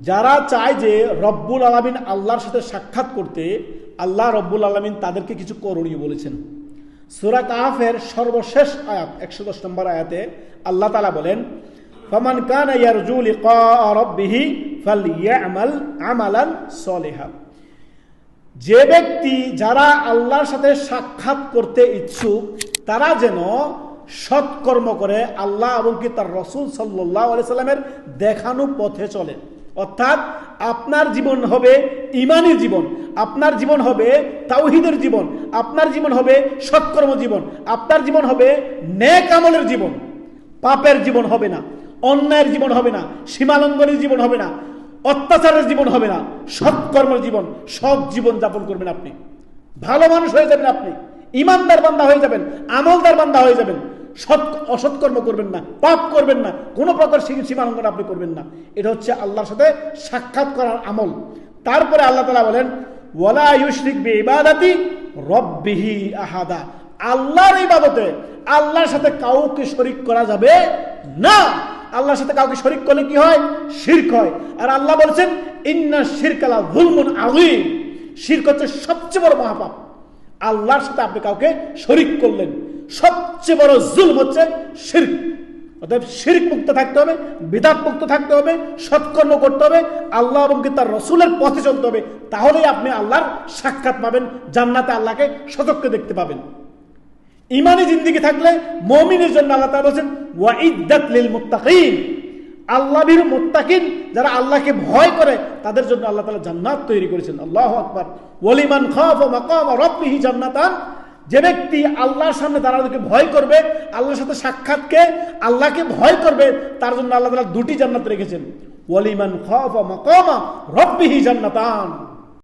যারা চায় যে রব্বুল আলামিন আল্লাহর সাথে সাক্ষাৎ করতে, আল্লাহ রব্বুল আলামিন তাদেরকে কিছু করণীয় বলেছেন। সূরা কাহফের সর্বশেষ আয়াত 110 নম্বর আয়াতে আল্লাহ তাআলা বলেন, ফামান কানা ইয়ারজু লিকা রাব্বিহি ফালইয়ামাল আমালান সলিহা। যে ব্যক্তি যারা আল্লাহর সাথে সাক্ষাৎ করতে ইচ্ছুক তারা যেন সৎকর্ম করে আল্লাহ এবং কি তার রাসূল সাল্লাল্লাহু আলাইহি সাল্লামের দেখানো পথে চলে। অর্থাৎ আপনার জীবন হবে ঈমানী জীবন, আপনার জীবন হবে তাওহীদের জীবন, আপনার জীবন হবে সৎকর্ম জীবন, আপনার জীবন হবে নেক আমলের জীবন। পাপের জীবন হবে না, অন্যায়ের জীবন হবে না, সীমালঙ্ঘনের জীবন হবে না, অত্যাচারের জীবন হবে না, সৎকর্মের জীবন, সৎ জীবন যাপন করবেন আপনি, ভালো মানুষ হয়ে যাবেন, আপনি ইমানদার বান্দা হয়ে যাবেন, আমলদার বান্দা হয়ে যাবেন। অসৎকর্ম করবেন না, পাপ করবেন না, কোনো প্রকার সীমালঙ্ঘন আপনি করবেন না। এটা হচ্ছে আল্লাহর সাথে সাক্ষাৎ করার আমল। তারপরে আল্লাহ তাআলা বলেন, ওয়ালা ইউশরিক বিইবাদাতি রাব্বিহি আহাদা। আল্লাহর ইবাদতে আল্লাহর সাথে কাউকে শরীক করা যাবে না। আল্লাহর সাথে কাউকে শরীক করলে কি হয়? শিরক হয়। আর আল্লাহ বলেছেন, ইন্না শিরকা লা যুলমুন আযীম। শিরক হচ্ছে সবচেয়ে বড় মহাপাপ। আল্লাহর সাথে আপনি কাউকে শরীক করলেন, সবচেয়ে বড় জুলম হচ্ছে শিরক। অতএব শিরক মুক্ত থাকতে হবে, বিদআত মুক্ত থাকতে হবে, সৎকর্ম করতে হবে, আল্লাহ এবং তার রাসূলের পথে চলতে হবে। তাহলেই আপনি আল্লাহর সাক্ষাৎ পাবেন, জান্নাতে আল্লাহকে সচক্ষে দেখতে পাবেন। ঈমানী জিন্দেগি থাকলে মুমিনের জন্য আল্লাহ তাআলা বলেন, ওয়াইদ্দাত লিল মুত্তাকিন। আল্লাহ ভীরু মুত্তাকিন যারা আল্লাহকে ভয় করে তাদের জন্য আল্লাহ তাআলা জান্নাত তৈরি করেছেন। আল্লাহু আকবার। ওয়ালিমান খাফা মাকামা রাব্বিহি জান্নাতান। যে ব্যক্তি আল্লাহর সামনে দাঁড়ানোকে ভয় করবে, আল্লাহর সাথে সাক্ষাৎকে, আল্লাহকে ভয় করবে, তার জন্য আল্লাহ তাআলা দুটি জান্নাত রেখেছেন। ওয়ালিমান খাফা মাকামা রাব্বিহি জান্নাতান।